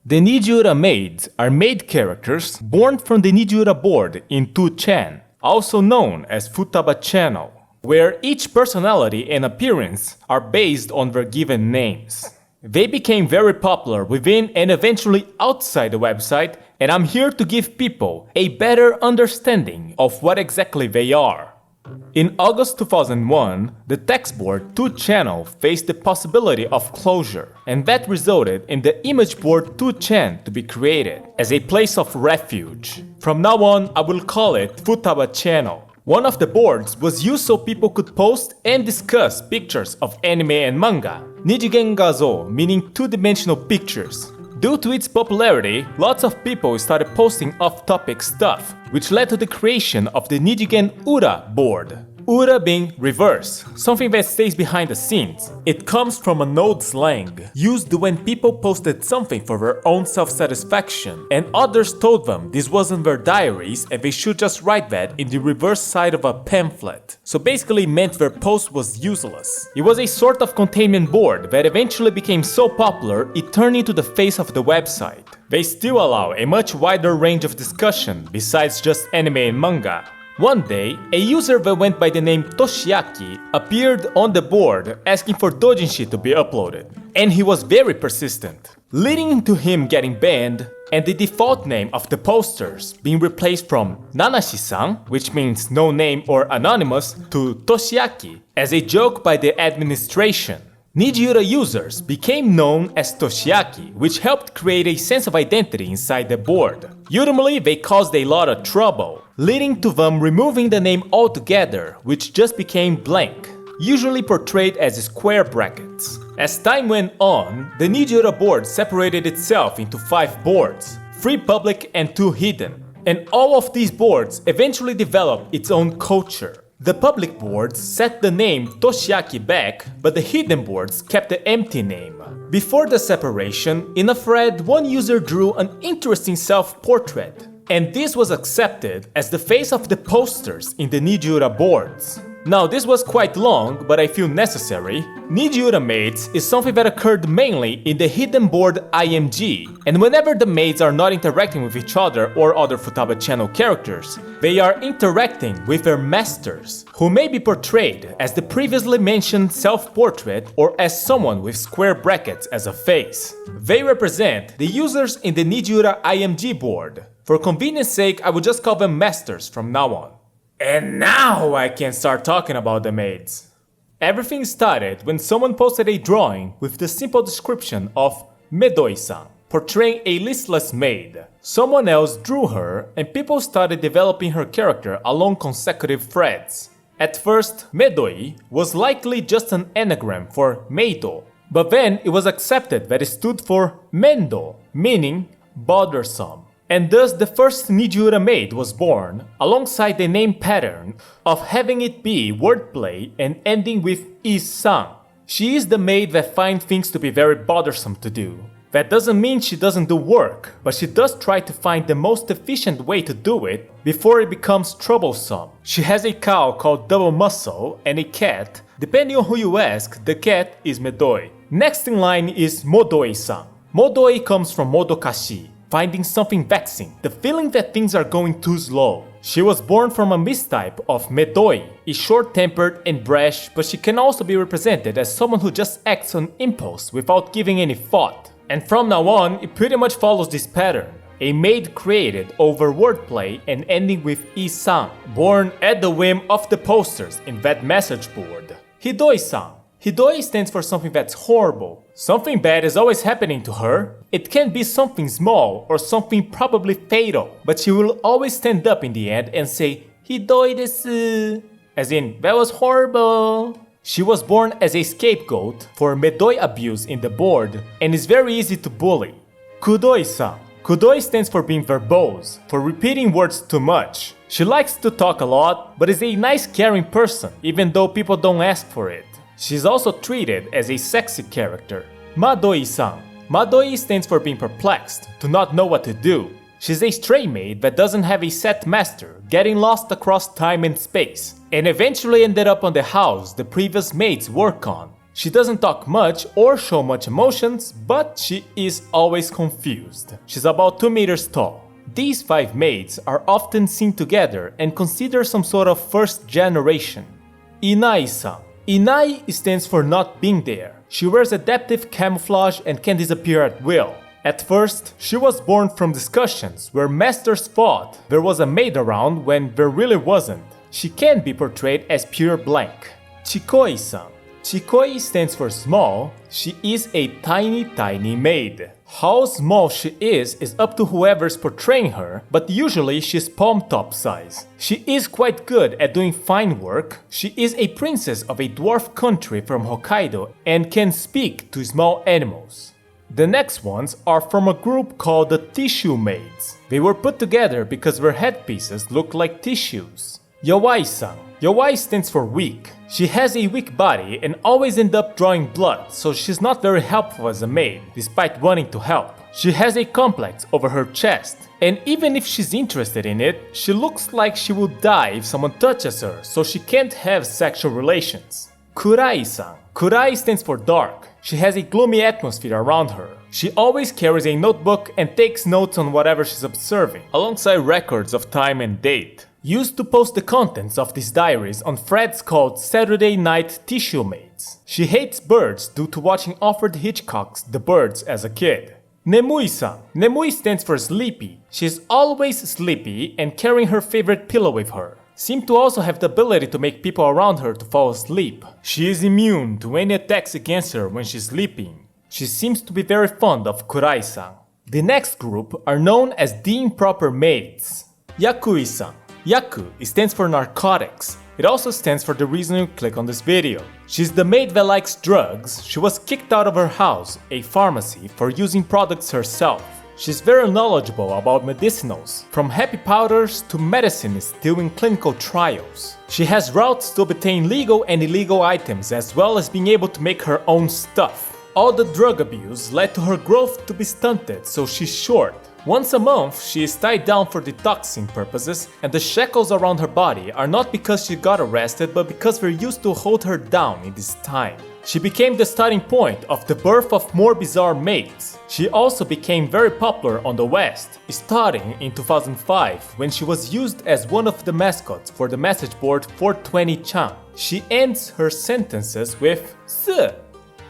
The Nijiura Maids are maid characters born from the Nijiura board in 2chan, also known as Futaba channel, where each personality and appearance are based on their given names. They became very popular within and eventually outside the website, and I'm here to give people a better understanding of what exactly they are. In August 2001, the textboard 2channel faced the possibility of closure, and that resulted in the Imageboard 2chan to be created as a place of refuge. From now on, I will call it Futaba channel. One of the boards was used so people could post and discuss pictures of anime and manga, Nijigen Gazo, meaning two-dimensional pictures. Due to its popularity, lots of people started posting off-topic stuff, which led to the creation of the Nijigen Ura board. Ura being reverse, something that stays behind the scenes. It comes from an old slang, used when people posted something for their own self-satisfaction, and others told them this wasn't their diaries and they should just write that in the reverse side of a pamphlet. So basically meant their post was useless. It was a sort of containment board that eventually became so popular it turned into the face of the website. They still allow a much wider range of discussion besides just anime and manga. One day, a user that went by the name Toshiaki appeared on the board asking for doujinshi to be uploaded, and he was very persistent, leading to him getting banned and the default name of the posters being replaced from Nanashi-san, which means no name or anonymous, to Toshiaki as a joke by the administration. Nijiura users became known as Toshiaki, which helped create a sense of identity inside the board. Ultimately, they caused a lot of trouble, leading to them removing the name altogether, which just became blank, usually portrayed as square brackets. As time went on, the Nijiura board separated itself into 5 boards, 3 public and 2 hidden, and all of these boards eventually developed its own culture. The public boards set the name Toshiaki back, but the hidden boards kept the empty name. Before the separation, in a thread, one user drew an interesting self-portrait, and this was accepted as the face of the posters in the Nijiura boards. Now this was quite long, but I feel necessary. Nijiura Maids is something that occurred mainly in the hidden board IMG, and whenever the maids are not interacting with each other or other Futaba channel characters, they are interacting with their masters, who may be portrayed as the previously mentioned self-portrait or as someone with square brackets as a face. They represent the users in the Nijiura IMG board. For convenience sake, I will just call them masters from now on. And now I can start talking about the maids. Everything started when someone posted a drawing with the simple description of Medoi-san, portraying a listless maid. Someone else drew her and people started developing her character along consecutive threads. At first, Medoi was likely just an anagram for Meido, but then it was accepted that it stood for Mendo, meaning bothersome. And thus the first Nijiura maid was born, alongside the name pattern of having it be wordplay and ending with is-san. She is the maid that finds things to be very bothersome to do. That doesn't mean she doesn't do work, but she does try to find the most efficient way to do it before it becomes troublesome. She has a cow called Double Muscle and a cat. Depending on who you ask, the cat is Medoi. Next in line is Modoi-san. Modoi comes from Modokashi, finding something vexing, the feeling that things are going too slow. She was born from a mistype of Medoi, is short-tempered and brash, but she can also be represented as someone who just acts on impulse without giving any thought. And from now on, it pretty much follows this pattern. A maid created over wordplay and ending with is-san, born at the whim of the posters in that message board. Hidoi-san. Hidoi stands for something that's horrible. Something bad is always happening to her. It can be something small or something probably fatal, but she will always stand up in the end and say, Hidoi desu, as in, that was horrible. She was born as a scapegoat for Medoi abuse in the board and is very easy to bully. Kudoi-san. Kudoi stands for being verbose, for repeating words too much. She likes to talk a lot, but is a nice caring person, even though people don't ask for it. She's also treated as a sexy character. Madoi-san. Madoi stands for being perplexed, to not know what to do. She's a stray maid that doesn't have a set master, getting lost across time and space, and eventually ended up on the house the previous maids work on. She doesn't talk much or show much emotions, but she is always confused. She's about 2 meters tall. These 5 maids are often seen together and considered some sort of first generation. Inai-san. Inai stands for not being there. She wears adaptive camouflage and can disappear at will. At first, she was born from discussions where masters thought there was a maid around when there really wasn't. She can be portrayed as pure blank. Chikoi-san. Chikoi stands for small. She is a tiny maid. How small she is up to whoever's portraying her, but usually she's palm top size. She is quite good at doing fine work. She is a princess of a dwarf country from Hokkaido and can speak to small animals. The next ones are from a group called the Tissue Maids. They were put together because their headpieces look like tissues. Yawai-san. Yawai stands for weak. She has a weak body and always ends up drawing blood, so she's not very helpful as a maid, despite wanting to help. She has a complex over her chest, and even if she's interested in it, she looks like she will die if someone touches her, so she can't have sexual relations. Kurai-san. Kurai stands for dark. She has a gloomy atmosphere around her. She always carries a notebook and takes notes on whatever she's observing, alongside records of time and date. Used to post the contents of these diaries on threads called Saturday Night Tissue Maids. She hates birds due to watching Alfred Hitchcock's The Birds as a kid. Nemui-san. Nemui stands for sleepy. She's always sleepy and carrying her favorite pillow with her. Seems to also have the ability to make people around her to fall asleep. She is immune to any attacks against her when she's sleeping. She seems to be very fond of Kurai-san. The next group are known as the Improper Maids. Yakui-san. Yaku stands for narcotics. It also stands for the reason you click on this video. She's the maid that likes drugs. She was kicked out of her house, a pharmacy, for using products herself. She's very knowledgeable about medicinals, from happy powders to medicines still in clinical trials. She has routes to obtain legal and illegal items as well as being able to make her own stuff. All the drug abuse led to her growth to be stunted, so she's short. Once a month, she is tied down for detoxing purposes, and the shackles around her body are not because she got arrested, but because they're used to hold her down in this time. She became the starting point of the birth of more bizarre maids. She also became very popular on the West, starting in 2005 when she was used as one of the mascots for the message board 420-chan. She ends her sentences with "S."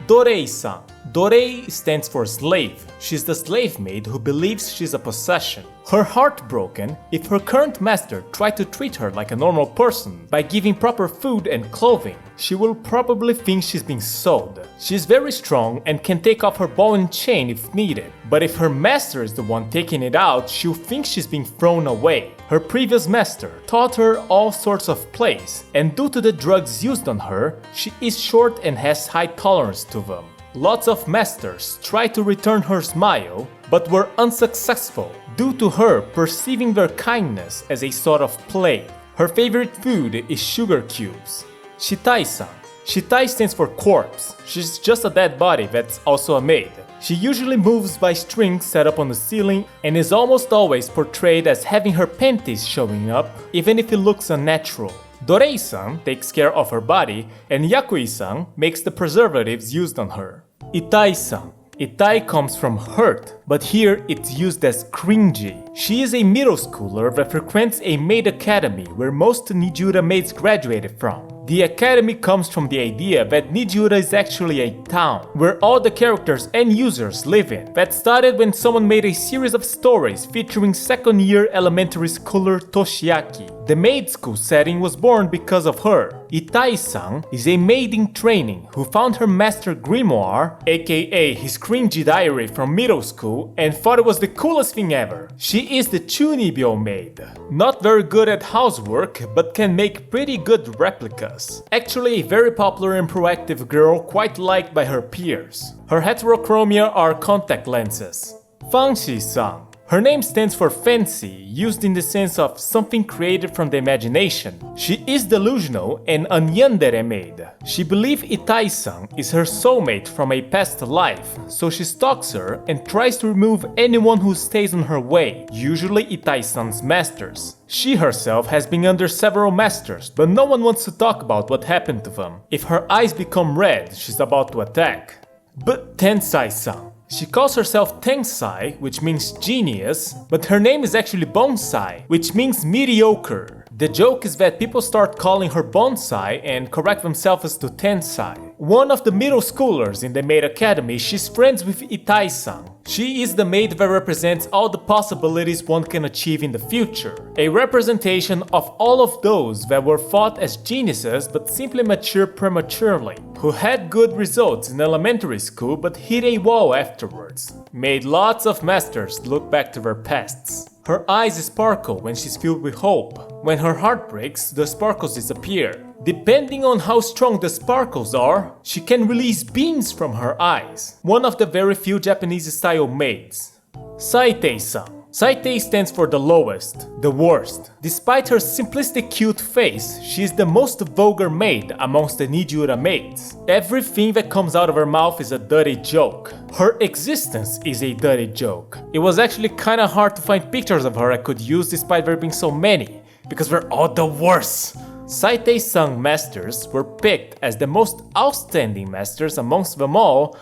Dorei-san. Dorei stands for slave. She's the slave maid who believes she's a possession. Her heart broken if her current master tried to treat her like a normal person by giving proper food and clothing. She will probably think she's being sold. She's very strong and can take off her ball and chain if needed. But if her master is the one taking it out, she'll think she's being thrown away. Her previous master taught her all sorts of plays, and due to the drugs used on her, she is short and has high tolerance to them. Lots of masters tried to return her smile, but were unsuccessful due to her perceiving their kindness as a sort of play. Her favorite food is sugar cubes. Shitai-san. Shitai stands for corpse. She's just a dead body that's also a maid. She usually moves by strings set up on the ceiling and is almost always portrayed as having her panties showing up, even if it looks unnatural. Dorei-san takes care of her body, and Yakui-san makes the preservatives used on her. Itai-san. Itai comes from hurt, but here it's used as cringy. She is a middle schooler that frequents a maid academy where most Nijiura maids graduated from. The academy comes from the idea that Nijiura is actually a town where all the characters and users live in. That started when someone made a series of stories featuring second-year elementary schooler Toshiaki. The maid school setting was born because of her. Itai-san is a maid in training who found her master grimoire, aka his cringy diary from middle school, and thought it was the coolest thing ever. She is the Chunibyo maid. Not very good at housework, but can make pretty good replicas. Actually a very popular and proactive girl, quite liked by her peers. Her heterochromia are contact lenses. Fanshi-san. Her name stands for fancy, used in the sense of something created from the imagination. She is delusional and a yandere maid. She believes Itai-san is her soulmate from a past life, so she stalks her and tries to remove anyone who stays on her way, usually Itai-san's masters. She herself has been under several masters, but no one wants to talk about what happened to them. If her eyes become red, she's about to attack. But Tensai-san. She calls herself Tensai, which means genius, but her name is actually Bonsai, which means mediocre. The joke is that people start calling her Bonsai and correct themselves to Tensai. One of the middle schoolers in the maid academy, she's friends with Itai-san. She is the maid that represents all the possibilities one can achieve in the future. A representation of all of those that were thought as geniuses but simply matured prematurely, who had good results in elementary school but hit a wall afterwards. Made lots of masters look back to their pasts. Her eyes sparkle when she's filled with hope. When her heart breaks, the sparkles disappear. Depending on how strong the sparkles are, she can release beams from her eyes. One of the very few Japanese-style maids. Saitei-san. Saitei stands for the lowest, the worst. Despite her simplistic cute face, she is the most vulgar maid amongst the Nijiura Maids. Everything that comes out of her mouth is a dirty joke. Her existence is a dirty joke. It was actually kinda hard to find pictures of her I could use despite there being so many, because we're all the worst. Saitei-san masters were picked as the most outstanding masters amongst them all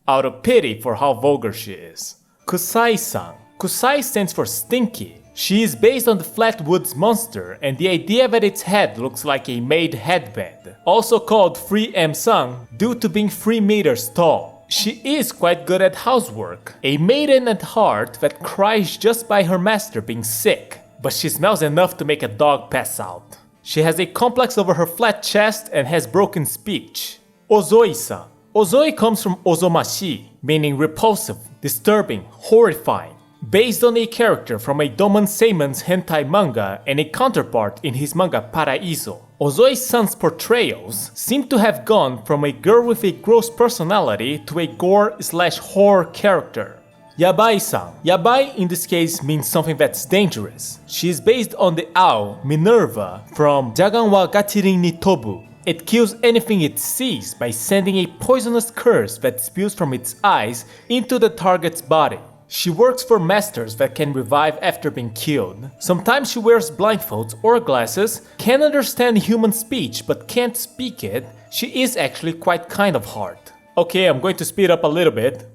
out of pity for how vulgar she is. Kusai-san. Kusai stands for stinky. She is based on the Flatwoods monster and the idea that its head looks like a maid headband, also called 3M-san due to being 3 meters tall. She is quite good at housework, a maiden at heart that cries just by her master being sick, but she smells enough to make a dog pass out. She has a complex over her flat chest and has broken speech. Ozoi-san. Ozoi comes from ozomashi, meaning repulsive, disturbing, horrifying. Based on a character from a Domon Seimon's hentai manga and a counterpart in his manga Paraiso. Ozoi-san's portrayals seem to have gone from a girl with a gross personality to a gore/horror character. Yabai-san. Yabai in this case means something that's dangerous. She is based on the owl Minerva from Jagan wa Gachirin ni Tobu. It kills anything it sees by sending a poisonous curse that spews from its eyes into the target's body. She works for masters that can revive after being killed. Sometimes she wears blindfolds or glasses, can understand human speech but can't speak it. She is actually quite kind of hard. Okay, I'm going to speed up a little bit.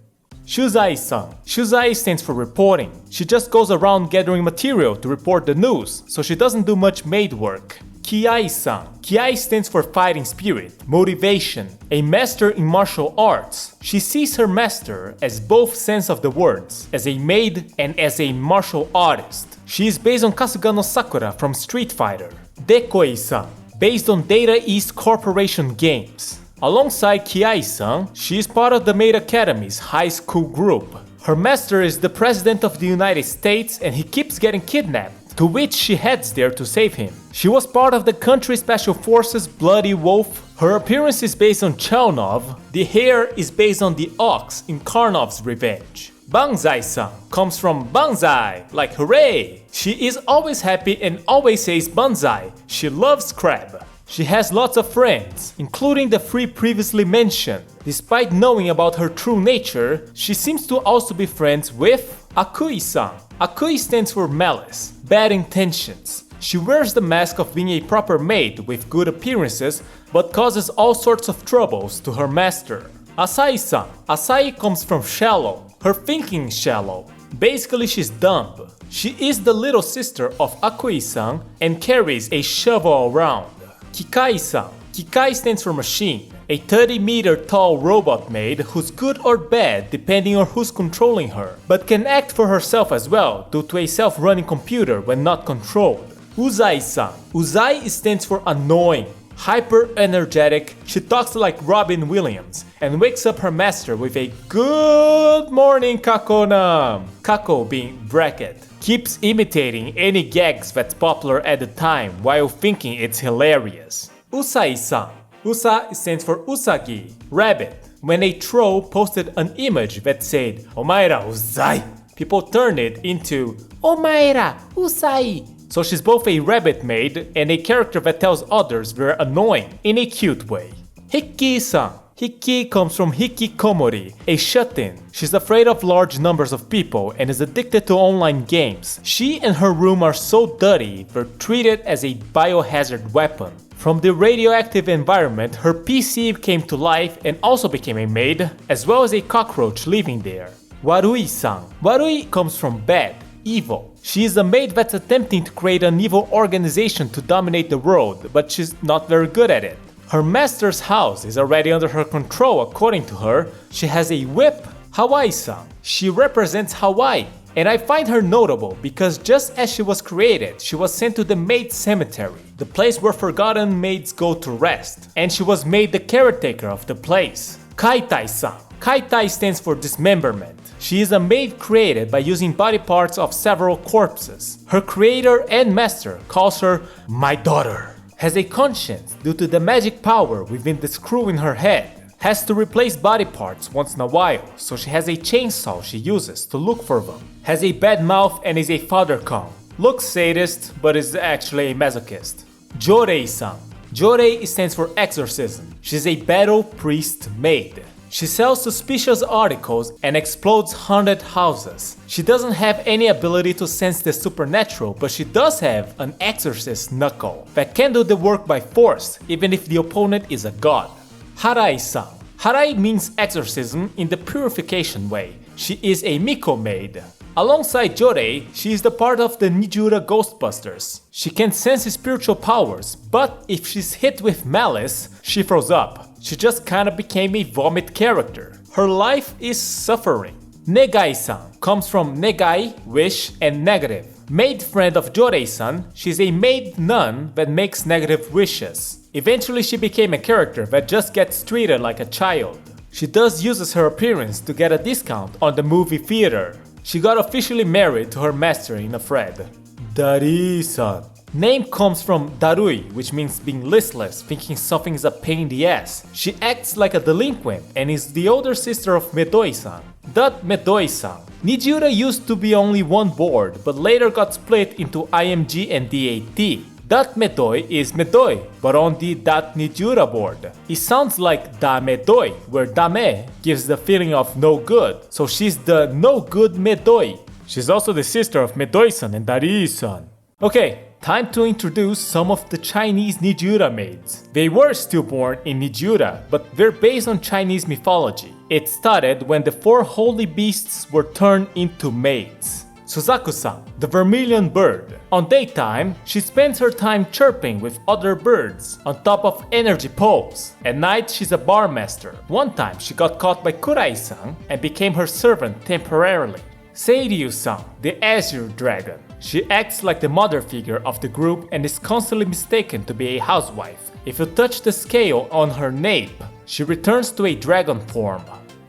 Shuzai-san. Shuzai stands for reporting. She just goes around gathering material to report the news, so she doesn't do much maid work. Kiai-san. Kiai stands for fighting spirit, motivation, a master in martial arts. She sees her master as both sense of the words, as a maid and as a martial artist. She is based on Kasuga no Sakura from Street Fighter. Dekoi-san. Based on Data East Corporation games. Alongside Kiai-san, she is part of the Maid Academy's high school group. Her master is the President of the United States and he keeps getting kidnapped, to which she heads there to save him. She was part of the country special forces Bloody Wolf. Her appearance is based on Chalnov. The hair is based on the ox in Karnov's Revenge. Banzai-san comes from Banzai, like hooray! She is always happy and always says Banzai. She loves crab. She has lots of friends, including the 3 previously mentioned. Despite knowing about her true nature, she seems to also be friends with Akui-san. Akui stands for malice, bad intentions. She wears the mask of being a proper maid with good appearances, but causes all sorts of troubles to her master. Asai-san. Asai comes from shallow. Her thinking is shallow. Basically, she's dumb. She is the little sister of Akui-san and carries a shovel around. Kikai-san. Kikai stands for machine, a 30-meter tall robot maid who's good or bad depending on who's controlling her, but can act for herself as well due to a self-running computer when not controlled. Uzai-san. Uzai stands for annoying, hyper-energetic. She talks like Robin Williams and wakes up her master with a "Good morning, Kako-nam." Kako being bracket. Keeps imitating any gags that's popular at the time while thinking it's hilarious. Usai-san. Usa stands for Usagi, rabbit. When a troll posted an image that said "Omaera uzai," people turn it into Omaera Usai. So she's both a rabbit maid and a character that tells others they're annoying in a cute way. Hiki-san. Hiki comes from hikikomori, a shut-in. She's afraid of large numbers of people and is addicted to online games. She and her room are so dirty, they're treated as a biohazard weapon. From the radioactive environment, her PC came to life and also became a maid, as well as a cockroach living there. Warui-san. Warui comes from bad, evil. She is a maid that's attempting to create an evil organization to dominate the world, but she's not very good at it. Her master's house is already under her control according to her. She has a whip, Hawaii-san. She represents Hawaii. And I find her notable because just as she was created, she was sent to the maid cemetery, the place where forgotten maids go to rest. And she was made the caretaker of the place. Kaitai-san. Kaitai stands for dismemberment. She is a maid created by using body parts of several corpses. Her creator and master calls her my daughter. Has a conscience due to the magic power within the screw in her head. Has to replace body parts once in a while, so she has a chainsaw she uses to look for them. Has a bad mouth and is a father-con. Looks sadist, but is actually a masochist. Jorei-san. Jorei stands for exorcism. She's a battle priest maid. She sells suspicious articles and explodes haunted houses. She doesn't have any ability to sense the supernatural, but she does have an exorcist knuckle that can do the work by force, even if the opponent is a god. Harai-san. Harai means exorcism in the purification way. She is a Miko maid. Alongside Jorei, she is the part of the Nijiura Ghostbusters. She can sense spiritual powers, but if she's hit with malice, she throws up. She just kinda became a vomit character. Her life is suffering. Negai-san comes from negai, wish, and negative. Maid friend of Jorei-san, she's a maid nun that makes negative wishes. Eventually she became a character that just gets treated like a child. She does uses her appearance to get a discount on the movie theater. She got officially married to her master in a thread. Dari-san. Name comes from darui, which means being listless, thinking something is a pain in the ass. She acts like a delinquent and is the older sister of Medoi-san. That Medoi-san. Nijiura used to be only one board, but later got split into IMG and DAT. Dat Medoi is Medoi, but on the Dat Nijiura board. It sounds like Da Medoi, where Dame gives the feeling of no good, so she's the no good Medoi. She's also the sister of Medoi-san and Dari-san. Okay, time to introduce some of the Chinese Nijiura maids. They were stillborn in Nijiura, but they're based on Chinese mythology. It started when the four holy beasts were turned into maids. Suzaku-san, the vermilion bird. On daytime, she spends her time chirping with other birds on top of energy poles. At night, she's a bar master. One time, she got caught by Kurai-san and became her servant temporarily. Seiryu-san, the azure dragon. She acts like the mother figure of the group and is constantly mistaken to be a housewife. If you touch the scale on her nape, she returns to a dragon form.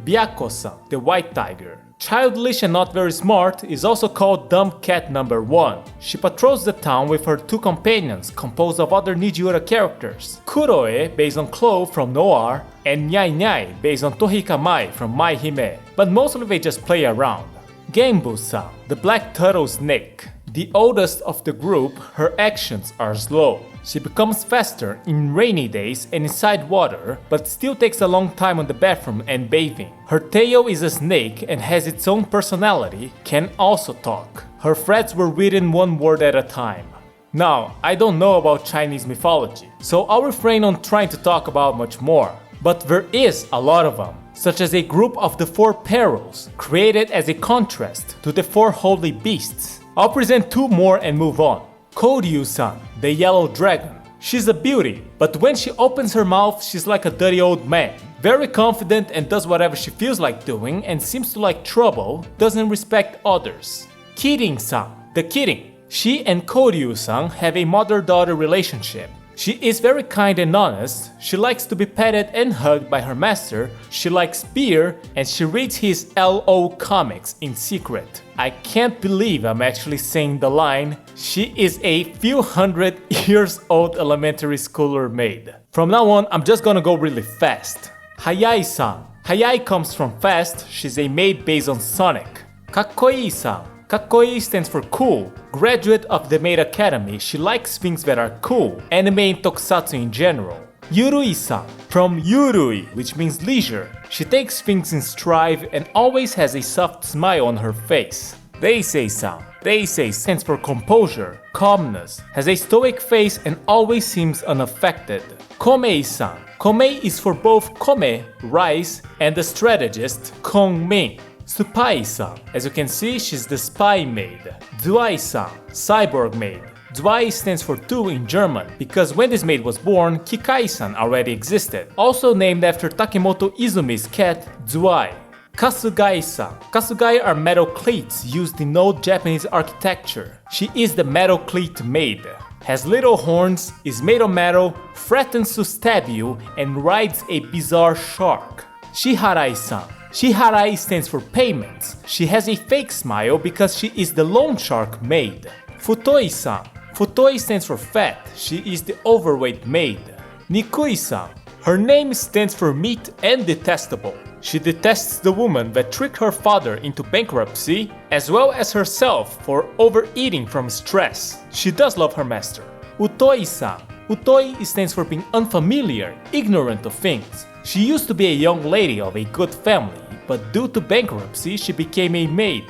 Byako-san, the white tiger. Childish and not very smart, is also called Dumb Cat number 1. She patrols the town with her two companions composed of other Nijiura characters. Kuroe, based on Chloe from Noir, and Nyai Nyai, based on Tohika Mai from Mai Hime, but mostly they just play around. Genbu-san, the black turtle snake. The oldest of the group, her actions are slow. She becomes faster in rainy days and inside water, but still takes a long time on the bathroom and bathing. Her tail is a snake and has its own personality, can also talk. Her threads were written one word at a time. Now, I don't know about Chinese mythology, so I'll refrain on trying to talk about much more. But there is a lot of them, such as a group of the four perils, created as a contrast to the four holy beasts. I'll present two more and move on. Koryu-san, the yellow dragon. She's a beauty, but when she opens her mouth, she's like a dirty old man. Very confident and does whatever she feels like doing and seems to like trouble, doesn't respect others. Kirin-san, the Kirin. She and Koryu-san have a mother-daughter relationship. She is very kind and honest, she likes to be petted and hugged by her master, she likes beer, and she reads his LO comics in secret. I can't believe I'm actually saying the line, she is a few hundred years old elementary schooler maid. From now on, I'm just gonna go really fast. Hayai-san. Hayai comes from fast, she's a maid based on Sonic. Kakkoi-san. Kakkoi stands for cool. Graduate of the Maid Academy, she likes things that are cool, anime and tokusatsu in general. Yurui-san, from Yurui, which means leisure. She takes things in stride and always has a soft smile on her face. Reisei-san. Reisei stands for composure, calmness, has a stoic face and always seems unaffected. Komei-san. Komei is for both kome, rice, and the strategist, Kong-min. Supai-san. As you can see, she's the spy maid. Zwei-san. Cyborg maid. Zwei stands for two in German, because when this maid was born, Kikai-san already existed, also named after Takemoto Izumi's cat, Zwei. Kasugai-san. Kasugai are metal cleats used in old Japanese architecture. She is the metal cleat maid. Has little horns, is made of metal, threatens to stab you, and rides a bizarre shark. Shiharai-san. Shiharai stands for payments. She has a fake smile because she is the loan shark maid. Futoi-san. Futoi stands for fat. She is the overweight maid. Nikui-san. Her name stands for meat and detestable. She detests the woman that tricked her father into bankruptcy, as well as herself for overeating from stress. She does love her master. Utoi-san. Utoi stands for being unfamiliar, ignorant of things. She used to be a young lady of a good family, but due to bankruptcy, she became a maid.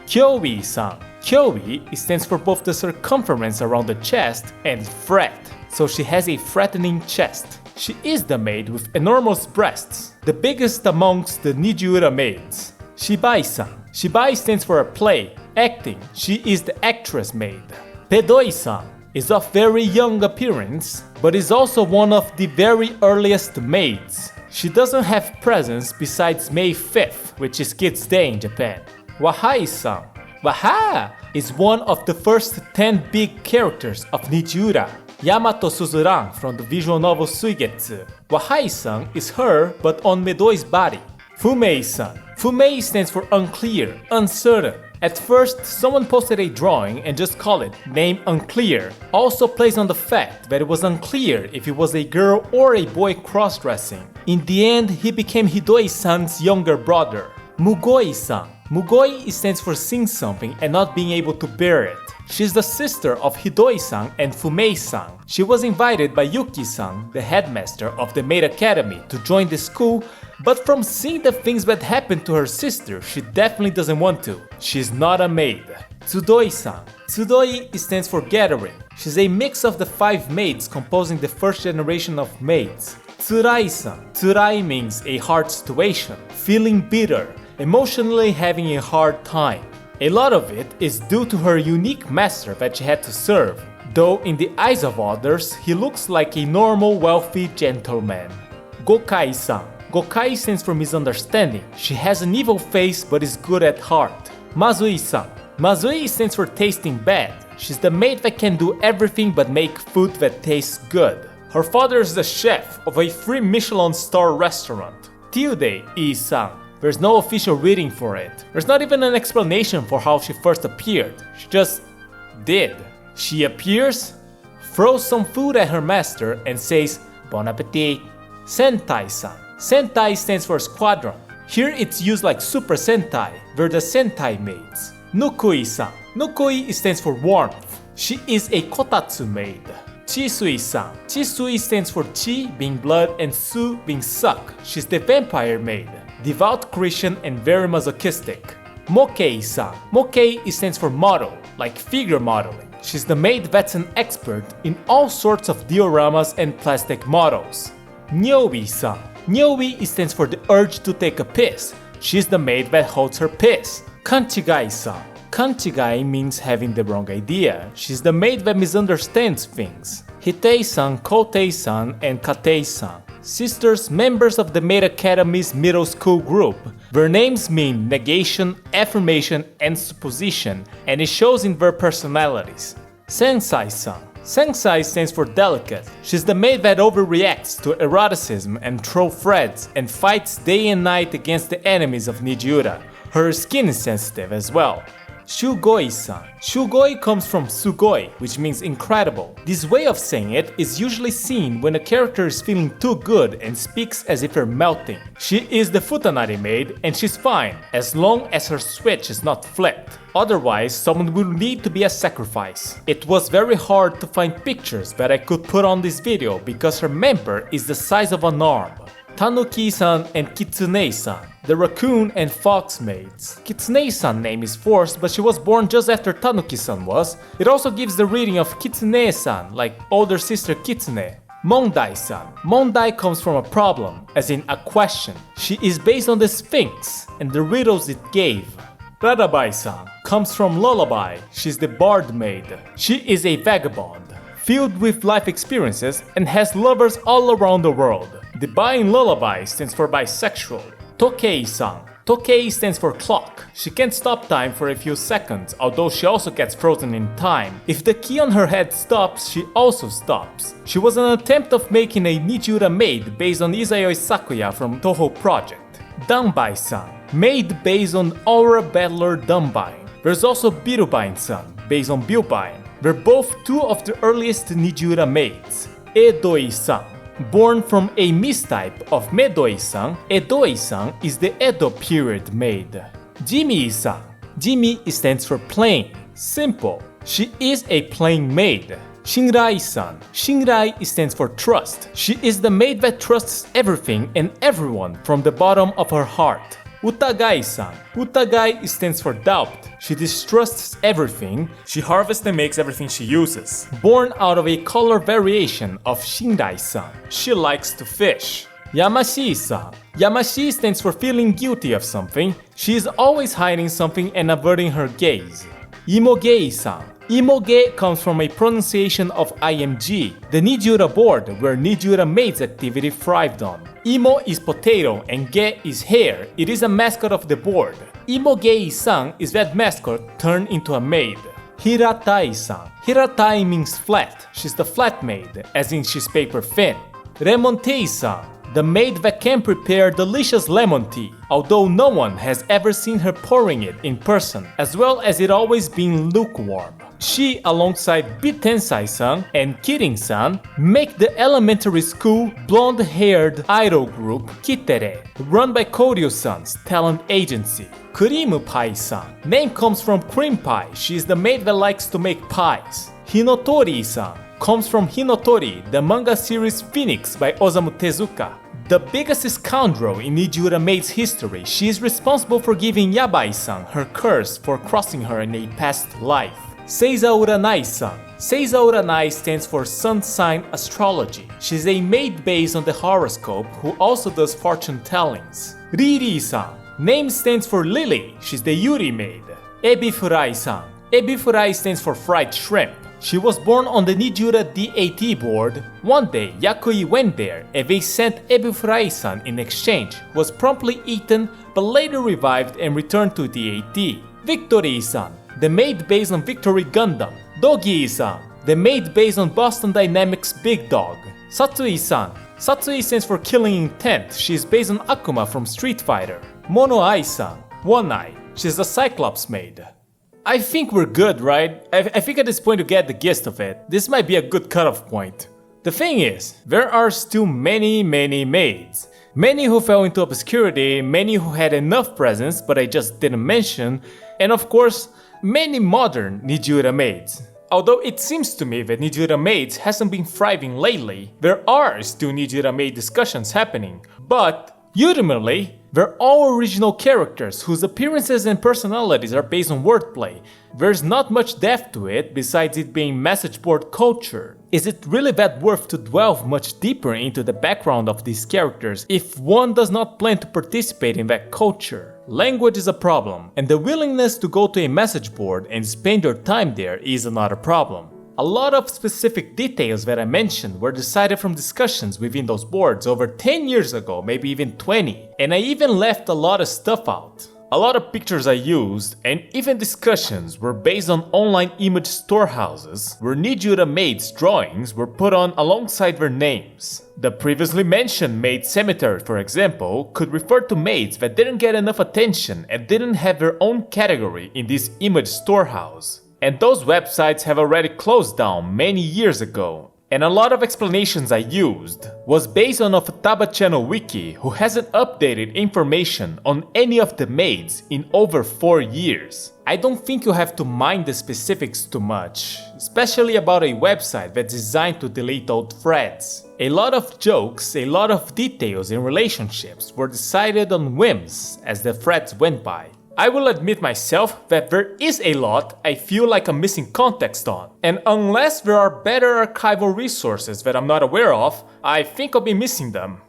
Kyoi-san. Kyoi stands for both the circumference around the chest and fret, so she has a threatening chest. She is the maid with enormous breasts, the biggest amongst the Nijiura Maids. Shibai-san. Shibai stands for a play, acting. She is the actress maid. Pedoi-san is of very young appearance, but is also one of the very earliest maids. She doesn't have presents besides May 5th, which is Kids' Day in Japan. Wahai-san. Waha is one of the first 10 big characters of Nijiura. Yamato Suzuran from the visual novel Suigetsu. Wahai-san is her but on Medoi's body. Fumei-san. Fumei stands for unclear, uncertain. At first, someone posted a drawing and just called it name unclear. Also plays on the fact that it was unclear if he was a girl or a boy cross-dressing. In the end, he became Hidoi-san's younger brother. Mugoi-san. Mugoi stands for seeing something and not being able to bear it. She's the sister of Hidoi-san and Fumei-san. She was invited by Yuki-san, the headmaster of the Maid Academy, to join the school, but from seeing the things that happened to her sister, she definitely doesn't want to. She's not a maid. Tsudoi-san. Tsudoi stands for gathering. She's a mix of the 5 maids composing the first generation of maids. Tsurai-san. Tsurai means a hard situation, feeling bitter, emotionally having a hard time. A lot of it is due to her unique master that she had to serve, though in the eyes of others, he looks like a normal wealthy gentleman. Gokai-san. Gokai stands for misunderstanding. She has an evil face but is good at heart. Mazui-san. Mazui stands for tasting bad. She's the maid that can do everything but make food that tastes good. Her father is the chef of a 3 Michelin star restaurant. Tyudei-san. There's no official reading for it. There's not even an explanation for how she first appeared. She just did. She appears, throws some food at her master and says, Bon appetit. Sentai-san. Sentai stands for squadron. Here it's used like Super Sentai. They're the Sentai maids. Nukui-san. Nukui stands for warmth. She is a kotatsu maid. Chisui-san. Chisui stands for chi being blood and su being suck. She's the vampire maid. Devout Christian and very masochistic. Mokei-san. Mokei stands for model, like figure modeling. She's the maid that's an expert in all sorts of dioramas and plastic models. Nyobi-san. Nyobi stands for the urge to take a piss. She's the maid that holds her piss. Kanchigai-san. Kanchigai means having the wrong idea. She's the maid that misunderstands things. Hitei-san, Kotei-san, and Katei-san. Sisters, members of the Maid Academy's middle school group. Their names mean negation, affirmation, and supposition, and it shows in their personalities. Sensai-san. Sensai stands for delicate. She's the maid that overreacts to eroticism and throws threads and fights day and night against the enemies of Nijiura. Her skin is sensitive as well. Shugoi-san. Shugoi comes from sugoi, which means incredible. This way of saying it is usually seen when a character is feeling too good and speaks as if they're melting. She is the futanari maid and she's fine as long as her switch is not flipped. Otherwise, someone will need to be a sacrifice. It was very hard to find pictures that I could put on this video because her member is the size of an arm. Tanuki-san and Kitsune-san, the raccoon and fox maids. Kitsune-san's name is forced, but she was born just after Tanuki-san was. It also gives the reading of Kitsune-san, like older sister Kitsune. Mondai-san. Mondai comes from a problem, as in a question. She is based on the Sphinx and the riddles it gave. Radabai-san comes from lullaby. She's the bard maid. She is a vagabond, filled with life experiences and has lovers all around the world. The bi in lullaby stands for bisexual. Tokei-san. Tokei stands for clock. She can't stop time for a few seconds, although she also gets frozen in time. If the key on her head stops, she also stops. She was an attempt of making a Nijiura maid based on Izayoi Sakuya from Toho Project. Danbai-san. Maid based on Aura Battler Danbain. There's also Birubain-san, based on Bilbain. They're both two of the earliest Nijiura maids. Edoi-san. Born from a mistype of Medoi-san, Edoi-san is the Edo period maid. Jimmy-san. Jimmy stands for plain, simple. She is a plain maid. Shinrai-san. Shinrai stands for trust. She is the maid that trusts everything and everyone from the bottom of her heart. Utagai-san. Utagai stands for doubt. She distrusts everything. She harvests and makes everything she uses. Born out of a color variation of Shinrai-san. She likes to fish. Yamashi-san. Yamashi stands for feeling guilty of something. She is always hiding something and averting her gaze. Imoge-san. Imoge comes from a pronunciation of IMG, the Nijiura board where Nijiura Maids activity thrived on. Imo is potato and ge is hair. It is a mascot of the board. Imoge-san is that mascot turned into a maid. Hiratai-san. Hiratai means flat. She's the flat maid, as in she's paper thin. Remontei-san. The maid that can prepare delicious lemon tea, although no one has ever seen her pouring it in person, as well as it always being lukewarm. She, alongside Bitensai-san and Kirin-san, make the elementary school blonde-haired idol group Kitere, run by Koryu-san's talent agency. Cream Pie-san. Name comes from cream pie. She is the maid that likes to make pies. Hinotori-san comes from Hinotori, the manga series Phoenix by Osamu Tezuka. The biggest scoundrel in Nijiura Maid's history, she is responsible for giving Yabai-san her curse for crossing her in a past life. Seiza Uranai-san. Seiza Uranai stands for sun sign astrology. She's a maid based on the horoscope who also does fortune tellings. Riri-san. Name stands for Lily. She's the Yuri maid. Ebifurai-san. Ebifurai stands for fried shrimp. She was born on the Nijiura DAT board. One day, Yakui went there and they sent Ebifurai-san in exchange, was promptly eaten but later revived and returned to DAT. Victory-san. The maid based on Victory Gundam. Dogi-san. The maid based on Boston Dynamics Big Dog. Satsui-san. Satsui stands for killing intent. She is based on Akuma from Street Fighter. Mono-ai-san. One Eye. She's a Cyclops maid. I think we're good, right? I think at this point you get the gist of it. This might be a good cutoff point. The thing is, there are still many maids. Many who fell into obscurity, many who had enough presence but I just didn't mention, and of course, many modern Nijiura maids. Although it seems to me that Nijiura Maids hasn't been thriving lately, there are still Nijiura maid discussions happening, but ultimately, they're all original characters whose appearances and personalities are based on wordplay. There's not much depth to it besides it being message board culture. Is it really that worth to delve much deeper into the background of these characters if one does not plan to participate in that culture? Language is a problem, and the willingness to go to a message board and spend your time there is another problem. A lot of specific details that I mentioned were decided from discussions within those boards over 10 years ago, maybe even 20, and I even left a lot of stuff out. A lot of pictures I used and even discussions were based on online image storehouses where Nijiura Maids drawings were put on alongside their names. The previously mentioned maid cemetery, for example, could refer to maids that didn't get enough attention and didn't have their own category in this image storehouse. And those websites have already closed down many years ago. And a lot of explanations I used was based on a Futaba channel wiki who hasn't updated information on any of the maids in over 4 years. I don't think you have to mind the specifics too much, especially about a website that's designed to delete old threads. A lot of jokes, a lot of details in relationships were decided on whims as the threads went by. I will admit myself that there is a lot I feel like I'm missing context on, and unless there are better archival resources that I'm not aware of, I think I'll be missing them.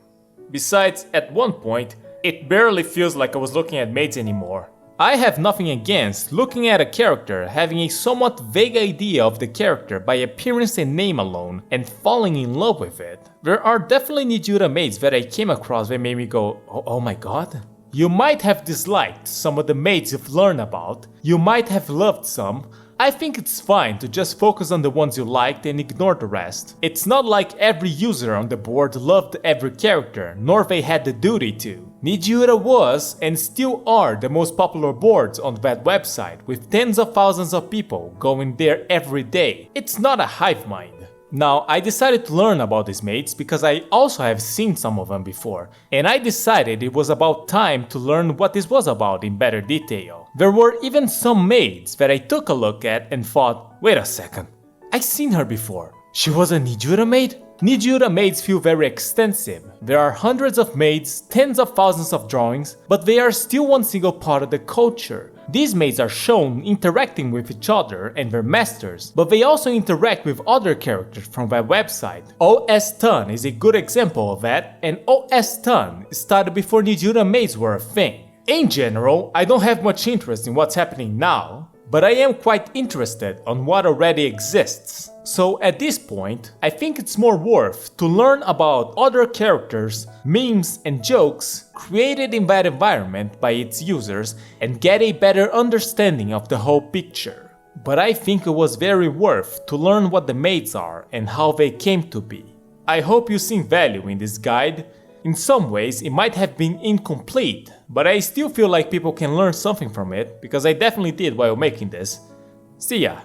Besides, at one point, it barely feels like I was looking at maids anymore. I have nothing against looking at a character, having a somewhat vague idea of the character by appearance and name alone, and falling in love with it. There are definitely Nijiura Maids that I came across that made me go, oh my god. You might have disliked some of the maids you've learned about, you might have loved some. I think it's fine to just focus on the ones you liked and ignore the rest. It's not like every user on the board loved every character, nor they had the duty to. Nijiura was, and still are, the most popular boards on that website, with tens of thousands of people going there every day. It's not a hive mind. Now, I decided to learn about these maids because I also have seen some of them before, and I decided it was about time to learn what this was about in better detail. There were even some maids that I took a look at and thought, wait a second, I've seen her before. She was a Nijiura maid? Nijiura maids feel very extensive. There are hundreds of maids, tens of thousands of drawings, but they are still one single part of the culture. These maids are shown interacting with each other and their masters, but they also interact with other characters from their website. OS Ton is a good example of that, and OS Ton started before Nijiura Maids were a thing. In general, I don't have much interest in what's happening now, but I am quite interested on what already exists. So at this point, I think it's more worth to learn about other characters, memes and jokes created in that environment by its users and get a better understanding of the whole picture. But I think it was very worth to learn what the maids are and how they came to be. I hope you see value in this guide. In some ways, it might have been incomplete, but I still feel like people can learn something from it because I definitely did while making this. See ya!